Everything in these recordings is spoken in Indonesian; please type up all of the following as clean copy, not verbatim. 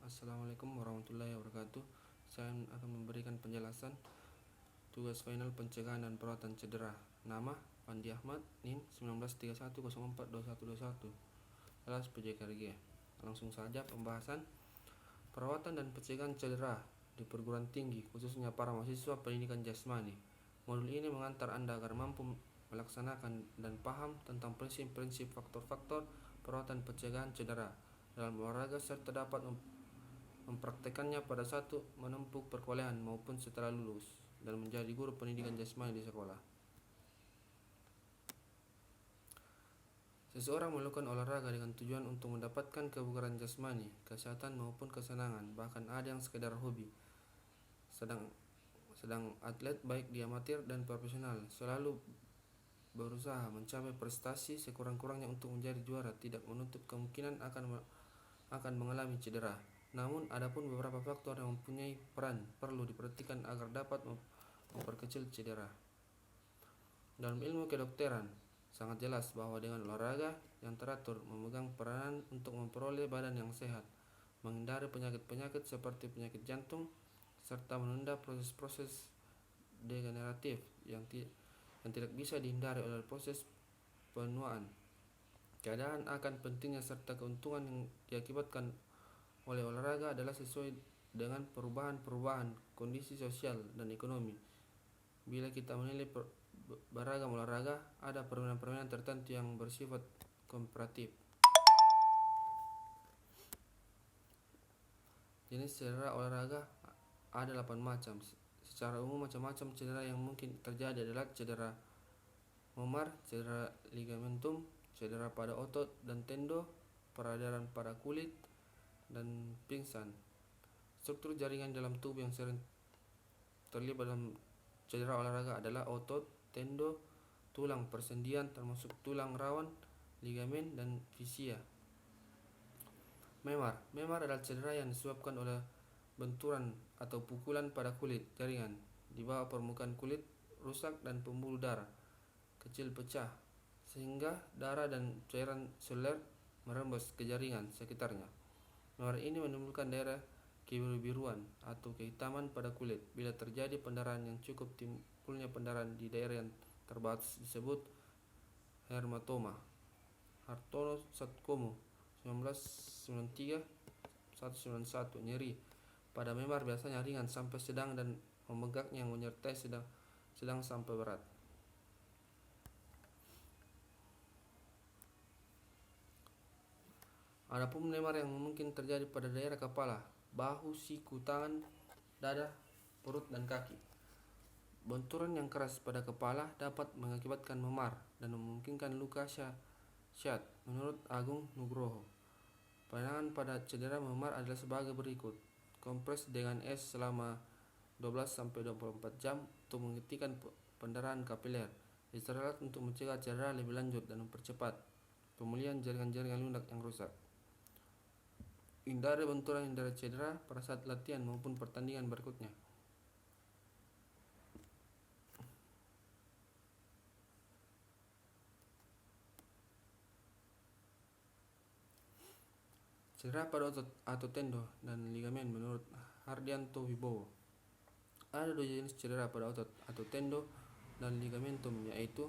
Assalamualaikum warahmatullahi wabarakatuh. Saya akan memberikan penjelasan tugas final pencegahan dan perawatan cedera. Nama Pandi Ahmad, NIM 1931042121. Alas PJKRG. Langsung saja pembahasan perawatan dan pencegahan cedera di perguruan tinggi, khususnya para mahasiswa pendidikan jasmani. Modul ini mengantar Anda agar mampu melaksanakan dan paham tentang prinsip-prinsip faktor-faktor perawatan pencegahan cedera dalam olahraga serta dapat mempraktekannya pada satu menempuh perkuliahan maupun setelah lulus dan menjadi guru pendidikan jasmani di sekolah. Seseorang melakukan olahraga dengan tujuan untuk mendapatkan kebugaran jasmani, kesehatan maupun kesenangan, bahkan ada yang sekedar hobi. Sedang atlet baik di amatir dan profesional selalu berusaha mencapai prestasi sekurang-kurangnya untuk menjadi juara, tidak menutup kemungkinan akan mengalami cedera. Namun, adapun beberapa faktor yang mempunyai peran perlu diperhatikan agar dapat memperkecil cedera. Dalam ilmu kedokteran, sangat jelas bahwa dengan olahraga yang teratur memegang peranan untuk memperoleh badan yang sehat, menghindari penyakit-penyakit seperti penyakit jantung, serta menunda proses-proses degeneratif yang tidak bisa dihindari oleh proses penuaan. Keadaan akan pentingnya serta keuntungan yang diakibatkan oleh olahraga adalah sesuai dengan perubahan-perubahan kondisi sosial dan ekonomi. Bila kita menilai beragam olahraga, ada permainan-permainan tertentu yang bersifat komparatif. Jenis cedera olahraga ada 8 macam. Secara umum macam-macam cedera yang mungkin terjadi adalah cedera memar, cedera ligamentum, cedera pada otot dan tendon, peradangan pada kulit, dan pingsan. Struktur jaringan dalam tubuh yang sering terlibat dalam cedera olahraga adalah otot, tendon, tulang persendian termasuk tulang rawan, ligamen, dan fisia. Memar adalah cedera yang disebabkan oleh benturan atau pukulan pada kulit jaringan di bawah permukaan kulit rusak dan pembuluh darah kecil pecah sehingga darah dan cairan seluler merembes ke jaringan sekitarnya. Memar ini menimbulkan daerah kebiru-biruan atau kehitaman pada kulit. Bila terjadi pendarahan yang cukup, timbulnya pendarahan di daerah yang terbatas disebut hematoma. Hartono Satkomo 1993-191. Nyeri pada memar biasanya ringan sampai sedang dan membengkak yang menyertai sedang sampai berat. Adapun memar yang mungkin terjadi pada daerah kepala, bahu, siku, tangan, dada, perut, dan kaki. Benturan yang keras pada kepala dapat mengakibatkan memar dan memungkinkan luka syat. Menurut Agung Nugroho, penanganan pada cedera memar adalah sebagai berikut: kompres dengan es selama 12-24 jam untuk menghentikan pendarahan kapiler. Istirahat untuk mencegah cedera lebih lanjut dan mempercepat pemulihan jaringan-jaringan lunak yang rusak. Hindari benturan hindari cedera pada saat latihan maupun pertandingan berikutnya. Cedera pada otot atau tendon dan ligamen menurut Hardianto Wibowo. Ada 2 jenis cedera pada otot atau tendon dan ligamentum, yaitu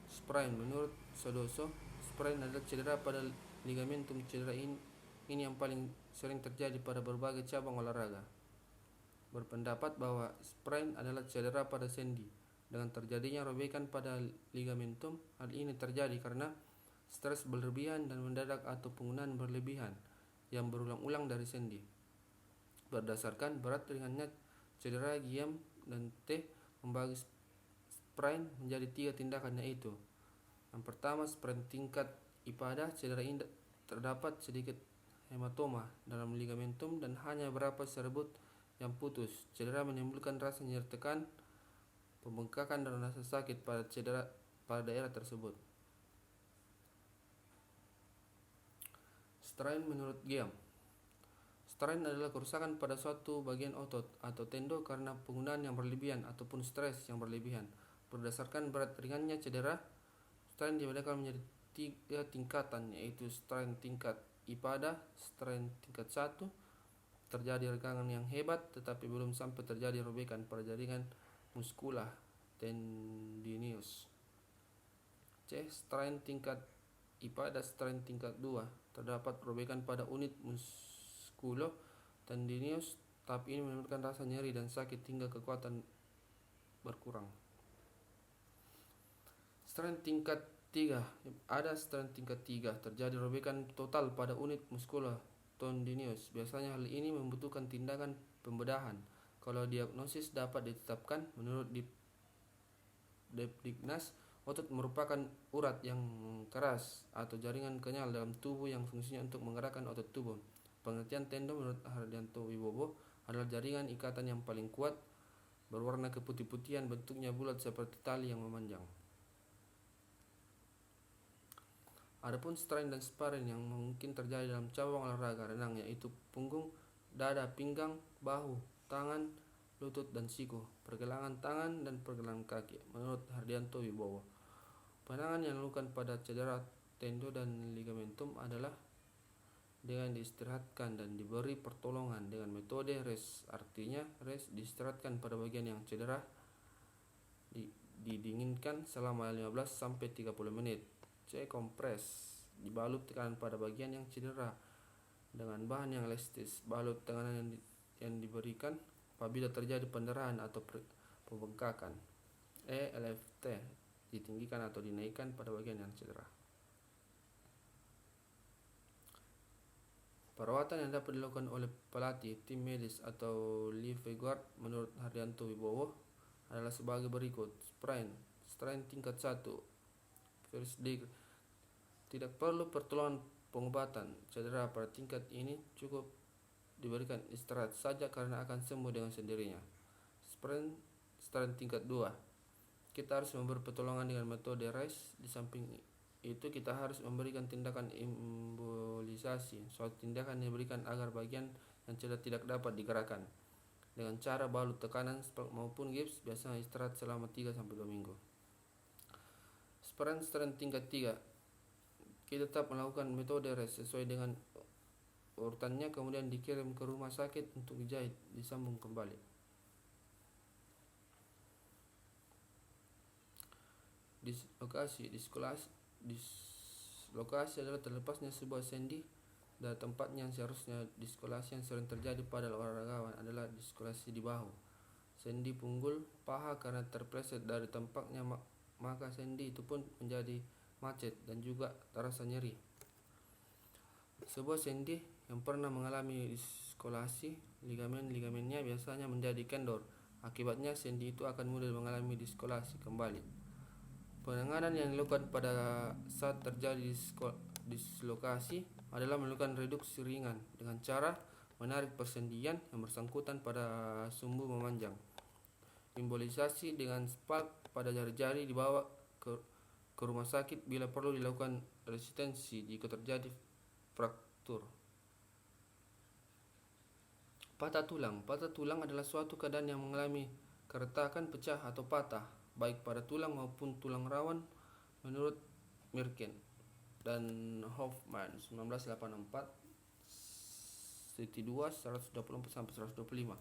sprain. Menurut Sodoso, sprain adalah cedera pada ligamentum. Cedera ini yang paling sering terjadi pada berbagai cabang olahraga. Berpendapat bahwa sprain adalah cedera pada sendi dengan terjadinya robekan pada ligamentum. Hal ini terjadi karena stres berlebihan dan mendadak atau penggunaan berlebihan yang berulang-ulang dari sendi. Berdasarkan berat ringannya cedera, Guillaume dan T membagi sprain menjadi 3 tindakan, yaitu: yang pertama, sprain tingkat IPADA. Cedera ini terdapat sedikit hematoma dalam ligamentum dan hanya beberapa serbut yang putus. Cedera menimbulkan rasa nyeri, tekan, pembengkakan, dan rasa sakit pada daerah tersebut. Strain menurut Guillaume, strain adalah kerusakan pada suatu bagian otot atau tendon karena penggunaan yang berlebihan ataupun stres yang berlebihan. Berdasarkan berat ringannya cedera, strain dibedakan menjadi 3 tingkatan, yaitu strain tingkat IPADA, strain tingkat 1, terjadi regangan yang hebat tetapi belum sampai terjadi robekan pada jaringan muskular tendinius. C. Strain tingkat IPA dan strain tingkat 2. Terdapat robekan pada unit muskulo tendinius, tapi ini menimbulkan rasa nyeri dan sakit hingga kekuatan berkurang. Strain tingkat 3. Ada strain tingkat 3. Terjadi robekan total pada unit muskulo tendinius. Biasanya hal ini membutuhkan tindakan pembedahan. Kalau diagnosis dapat ditetapkan, menurut Depdignas, otot merupakan urat yang keras atau jaringan kenyal dalam tubuh yang fungsinya untuk menggerakkan otot tubuh. Pengertian tendon menurut Hardianto Wibowo adalah jaringan ikatan yang paling kuat, berwarna keputih-putihan, bentuknya bulat seperti tali yang memanjang. Adapun strain dan sprain yang mungkin terjadi dalam cabang olahraga renang yaitu punggung, dada, pinggang, bahu, tangan, lutut, dan siku, pergelangan tangan, dan pergelangan kaki. Menurut Hardianto Wibowo, penanganan yang dilakukan pada cedera tendon dan ligamentum adalah dengan diistirahatkan dan diberi pertolongan dengan metode rest. Artinya rest diistirahatkan pada bagian yang cedera, didinginkan selama 15-30 menit. C. Kompres, dibalut tekanan pada bagian yang cedera dengan bahan yang elastis. Balut tekanan yang diberikan apabila terjadi pendarahan atau pembengkakan. E. LFT, ditinggikan atau dinaikkan pada bagian yang cedera. Perawatan yang dapat dilakukan oleh pelatih, tim medis, atau lifeguard menurut Hardianto Wibowo adalah sebagai berikut. Strain tingkat 1. First degree. Tidak perlu pertolongan pengobatan cedera pada tingkat ini, cukup diberikan istirahat saja karena akan sembuh dengan sendirinya. Strain tingkat 2. Kita harus memberi pertolongan dengan metode rest. Di samping itu kita harus memberikan tindakan embolisasi, suatu tindakan yang diberikan agar bagian yang cedera tidak dapat digerakkan dengan cara balut tekanan maupun gips, biasanya istirahat selama 3-2 minggu. Strain tingkat 3. Kita tetap melakukan metode rest sesuai dengan urutannya, kemudian dikirim ke rumah sakit untuk dijahit, disambung kembali. Dislokasi adalah terlepasnya sebuah sendi dari tempatnya yang seharusnya. Dislokasi yang sering terjadi pada olahragawan adalah dislokasi di bahu, sendi punggul, paha karena terpleset dari tempatnya, maka sendi itu pun menjadi macet dan juga terasa nyeri. Sebuah sendi yang pernah mengalami dislokasi, ligamennya biasanya menjadi kendor. Akibatnya sendi itu akan mudah mengalami dislokasi kembali. Penanganan yang dilakukan pada saat terjadi dislokasi adalah melakukan reduksi ringan dengan cara menarik persendian yang bersangkutan pada sumbu memanjang. Embolisasi dengan spalk pada jari-jari dibawa ke rumah sakit bila perlu dilakukan resistensi jika terjadi fraktur. Patah tulang adalah suatu keadaan yang mengalami keretakan, pecah, atau patah baik pada tulang maupun tulang rawan menurut Mirkin dan Hoffman 1984, seti 2 124-125.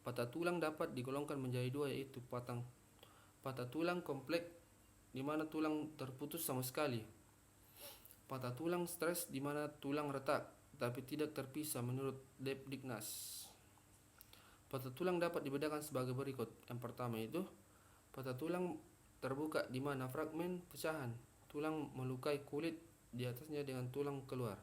Patah tulang dapat digolongkan menjadi dua, yaitu patah tulang kompleks di mana tulang terputus sama sekali, patah tulang stres di mana tulang retak tapi tidak terpisah menurut Depdignas. Patah tulang dapat dibedakan sebagai berikut. Yang pertama itu patah tulang terbuka di mana fragmen pecahan tulang melukai kulit di atasnya dengan tulang keluar.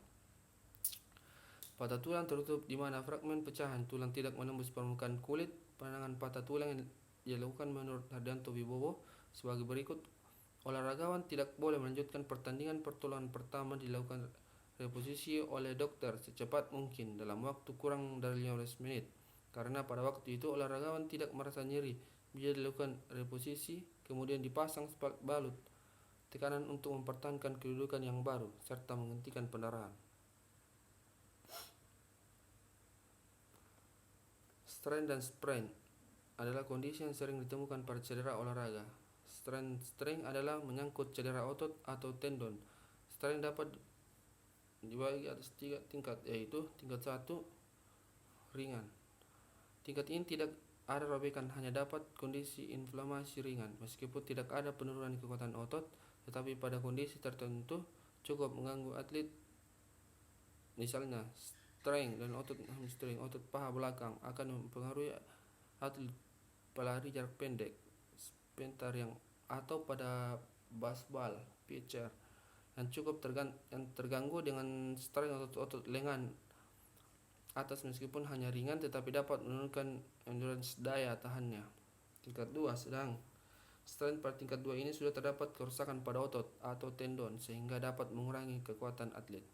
Patah tulang tertutup di mana fragmen pecahan tulang tidak menembus permukaan kulit. Penanganan patah tulang yang dilakukan menurut Hardianto Wibowo sebagai berikut. Olahragawan tidak boleh melanjutkan pertandingan. Pertolongan pertama dilakukan reposisi oleh dokter secepat mungkin dalam waktu kurang dari 15 menit. Karena pada waktu itu olahragawan tidak merasa nyeri. Bila dilakukan reposisi, kemudian dipasang spalk balut tekanan untuk mempertahankan kedudukan yang baru serta menghentikan pendarahan. Strain dan sprain adalah kondisi yang sering ditemukan pada cedera olahraga. Strain adalah menyangkut cedera otot atau tendon. Strain dapat dibagi atas 3 tingkat, yaitu tingkat 1 ringan. Tingkat ini tidak ada robekan, hanya dapat kondisi inflamasi ringan. Meskipun tidak ada penurunan kekuatan otot, tetapi pada kondisi tertentu cukup mengganggu atlet, misalnya strength dan otot hamstring, otot paha belakang, akan mempengaruhi atlet pelari jarak pendek, sprinter atau pada baseball pitcher yang cukup terganggu dengan strength otot lengan atas. Meskipun hanya ringan tetapi dapat menurunkan endurance daya tahannya. Tingkat 2 sedang. Strength pada tingkat 2 ini sudah terdapat kerusakan pada otot atau tendon sehingga dapat mengurangi kekuatan atlet.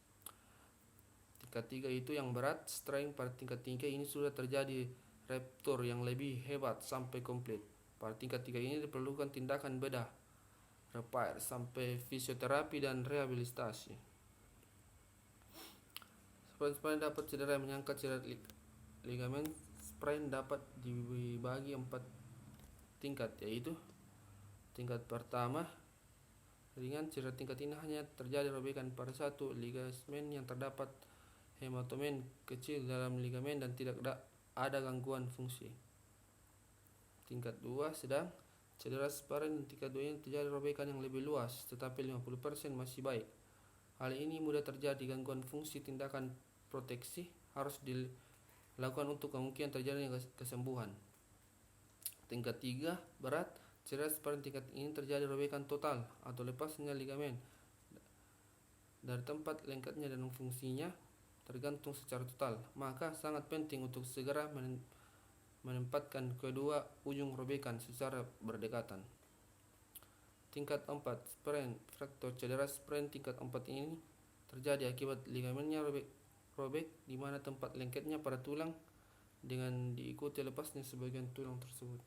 Tingkat 3 itu yang berat. Strength pada tingkat 3 ini sudah terjadi ruptur yang lebih hebat sampai komplit. Pada tingkat 3 ini diperlukan tindakan bedah, repair, sampai fisioterapi dan rehabilitasi. Sprain dapat cedera yang menyangkut cedera ligamen. Sprain dapat dibagi 4 tingkat, yaitu tingkat pertama ringan. Cedera tingkat ini hanya terjadi robekan pada satu ligamen yang terdapat hematomen kecil dalam ligamen dan tidak ada gangguan fungsi. Tingkat 2 sedang. Cedera sprain tingkat 2 ini terjadi robekan yang lebih luas, tetapi 50% masih baik. Hal ini mudah terjadi. Gangguan fungsi tindakan proteksi harus dilakukan untuk kemungkinan terjadinya kesembuhan. Tingkat 3 berat. Cedera sprain tingkat ini terjadi robekan total atau lepasnya ligamen dari tempat lengketnya dan fungsinya tergantung secara total. Maka sangat penting untuk segera menempatkan kedua ujung robekan secara berdekatan. Tingkat 4 sprain fracture. Cedera sprain tingkat 4 ini terjadi akibat ligamennya robek di mana tempat lengketnya pada tulang dengan diikuti lepasnya sebagian tulang tersebut.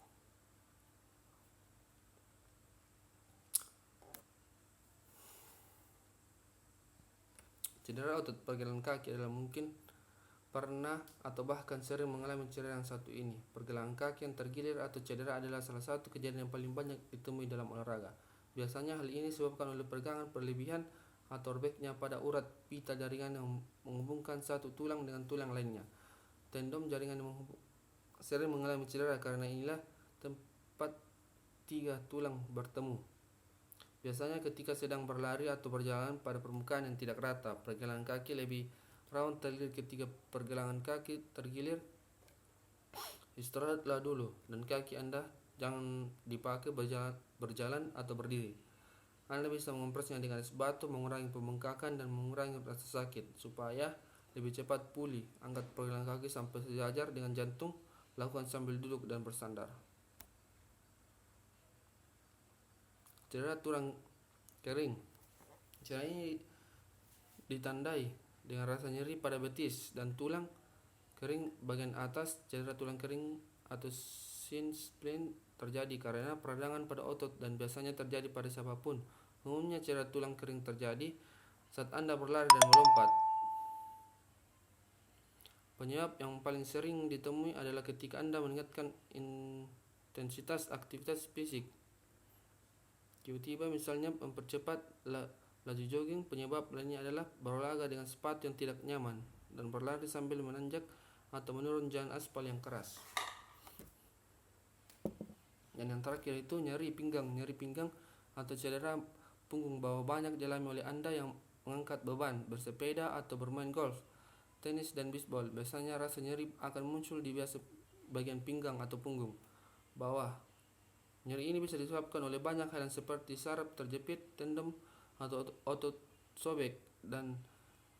Cedera otot pergelangan kaki adalah mungkin pernah atau bahkan sering mengalami cedera yang satu ini. Pergelangan kaki yang tergilir atau cedera adalah salah satu kejadian yang paling banyak ditemui dalam olahraga. Biasanya hal ini disebabkan oleh peregangan berlebihan atau robeknya pada urat pita jaringan yang menghubungkan satu tulang dengan tulang lainnya. Tendon jaringan sering mengalami cedera karena inilah tempat 3 tulang bertemu. Biasanya ketika sedang berlari atau berjalan pada permukaan yang tidak rata. Pergelangan kaki lebih rawan tergilir. Ketika pergelangan kaki tergilir, istirahatlah dulu dan kaki Anda jangan dipakai berjalan atau berdiri. Anda bisa mengompresnya dengan es batu, mengurangi pembengkakan dan mengurangi rasa sakit. Supaya lebih cepat pulih, angkat pergelangan kaki sampai sejajar dengan jantung. Lakukan sambil duduk dan bersandar. Cedera tulang kering. Cedera ini ditandai dengan rasa nyeri pada betis dan tulang kering bagian atas. Cedera tulang kering atau shin splint terjadi karena peradangan pada otot dan biasanya terjadi pada siapapun. Umumnya cedera tulang kering terjadi saat Anda berlari dan melompat. Penyebab yang paling sering ditemui adalah ketika Anda meningkatkan intensitas aktivitas fisik. Tiba-tiba misalnya mempercepat laju jogging. Penyebab lainnya adalah berolahraga dengan sepatu yang tidak nyaman dan berlari sambil menanjak atau menurun jalan aspal yang keras. Dan yang terakhir itu nyeri pinggang. Nyeri pinggang atau cedera punggung bawah banyak dialami oleh Anda yang mengangkat beban, bersepeda atau bermain golf, tenis dan bisbol. Biasanya rasa nyeri akan muncul di bagian pinggang atau punggung bawah. Nyeri ini bisa disebabkan oleh banyak hal seperti saraf terjepit, tendon atau otot sobek, dan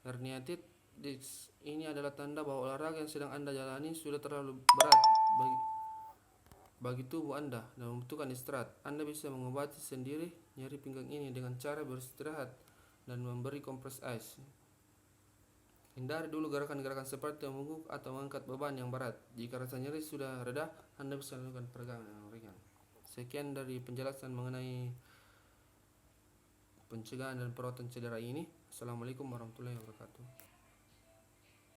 herniated disc. Ini adalah tanda bahwa olahraga yang sedang Anda jalani sudah terlalu berat bagi tubuh Anda dan membutuhkan istirahat. Anda bisa mengobati sendiri nyeri pinggang ini dengan cara beristirahat dan memberi kompres ais. Hindari dulu gerakan-gerakan seperti membungkuk atau mengangkat beban yang berat. Jika rasa nyeri sudah reda, Anda bisa melakukan peregangan yang ringan. Sekian dari penjelasan mengenai pencegahan dan perawatan cedera ini. Assalamualaikum warahmatullahi wabarakatuh.